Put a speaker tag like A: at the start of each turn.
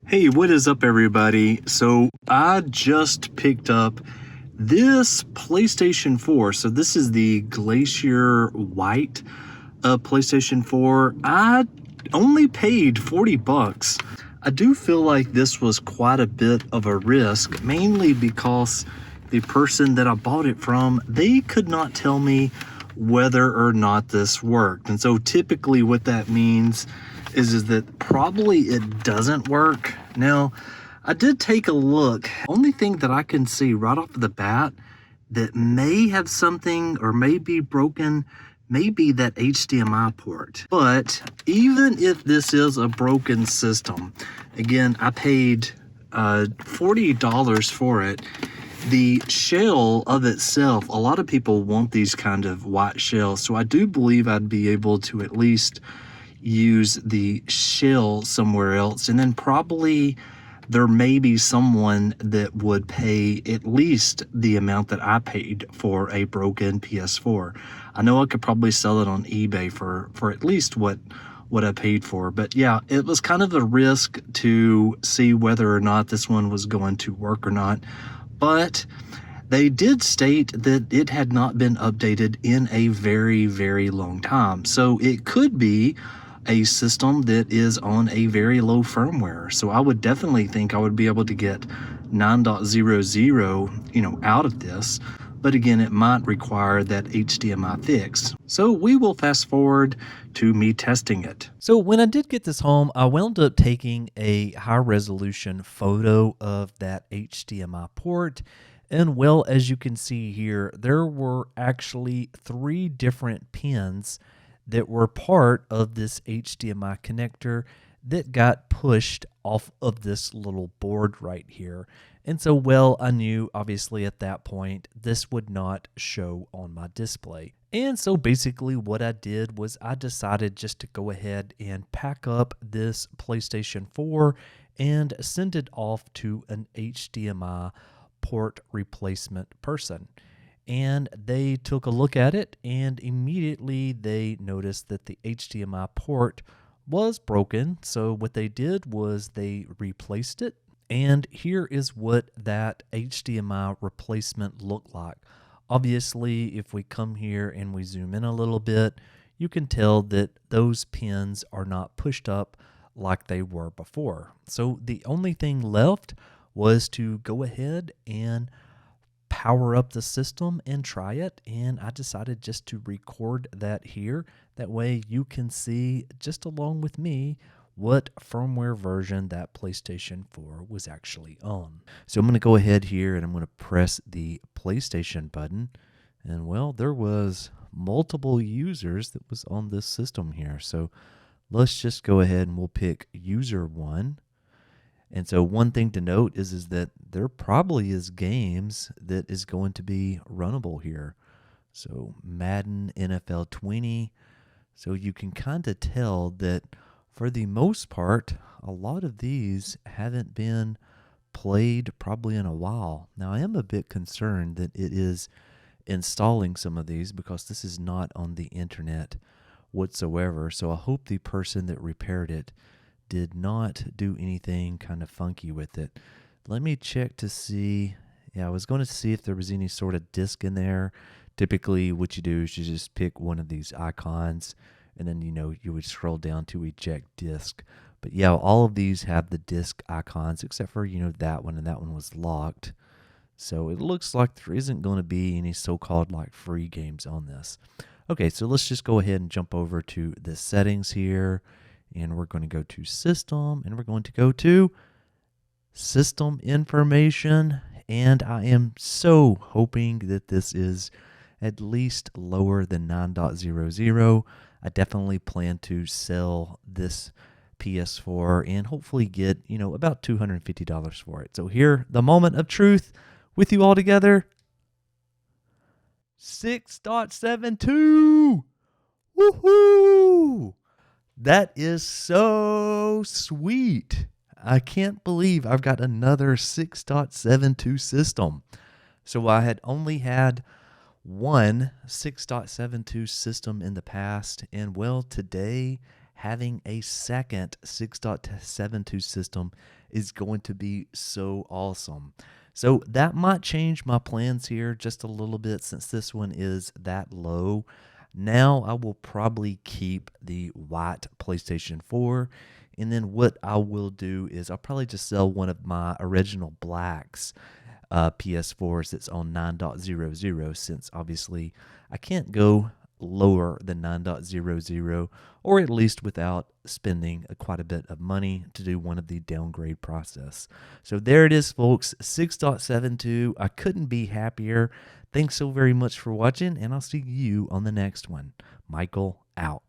A: Hey, what is up, everybody? So I just picked up this PlayStation 4. So this is the Glacier White PlayStation 4. I only paid 40 bucks. I do feel like this was quite a bit of a risk, mainly because the person that I bought it from, they could not tell me whether or not this worked. And so typically what that means is that probably it doesn't work. Now, I did take a look. Only thing that I can see right off the bat that may have something or may be broken may be that HDMI port. But even if this is a broken system, again, I paid $40 for it. The shell of itself, a lot of people want these kind of white shells, so I do believe I'd be able to at least use the shell somewhere else, and then probably there may be someone that would pay at least the amount that I paid for a broken PS4. I know I could probably sell it on eBay for at least what I paid for. But yeah, it was kind of a risk to see whether or not this one was going to work or not. But they did state that it had not been updated in a very, very long time. So it could be a system that is on a very low firmware. So I would definitely think I would be able to get 9.00, out of this. But again, it might require that HDMI fix. So we will fast forward to me testing it.
B: So when I did get this home, I wound up taking a high resolution photo of that HDMI port. And well, as you can see here, there were actually 3 different pins that were part of this HDMI connector that got pushed off of this little board right here. And so, well, I knew obviously at that point this would not show on my display. And so basically what I did was I decided just to go ahead and pack up this PlayStation 4 and send it off to an HDMI port replacement person. And they took a look at it, and immediately they noticed that the HDMI port was broken. So what they did was they replaced it. And here is what that HDMI replacement looked like. Obviously, if we come here and we zoom in a little bit, you can tell that those pins are not pushed up like they were before. So the only thing left was to go ahead and power up the system and try it. And I decided just to record that here. That way you can see, just along with me, what firmware version that PlayStation 4 was actually on. So I'm going to go ahead here and I'm going to press the PlayStation button. And well, there was multiple users that was on this system here. So let's just go ahead and we'll pick user 1. And so one thing to note is that there probably is games that is going to be runnable here. So Madden, NFL 20. So you can kind of tell that for the most part, a lot of these haven't been played probably in a while. Now I am a bit concerned that it is installing some of these because this is not on the internet whatsoever. So I hope the person that repaired it did not do anything kind of funky with it. Let me check to see. Yeah, I was going to see if there was any sort of disk in there. Typically what you do is you just pick one of these icons and then you would scroll down to eject disk. But yeah, all of these have the disk icons except for that one, and that one was locked. So it looks like there isn't going to be any so-called like free games on this. Okay, so let's just go ahead and jump over to the settings here. And we're going to go to System, and we're going to go to System Information. And I am so hoping that this is at least lower than 9.00. I definitely plan to sell this PS4 and hopefully get, about $250 for it. So here, the moment of truth with you all together. 6.72. Woohoo! That is so sweet. I can't believe I've got another 6.72 system. So I had only had one 6.72 system in the past, and well, today having a second 6.72 system is going to be so awesome. So that might change my plans here just a little bit since this one is that low. Now I will probably keep the white PlayStation 4. And then what I will do is I'll probably just sell one of my original blacks PS4s that's on 9.00 since obviously I can't go lower than 9.00 or at least without spending quite a bit of money to do one of the downgrade process. So there it is, folks, 6.72. I couldn't be happier. Thanks so very much for watching, and I'll see you on the next one. Michael out.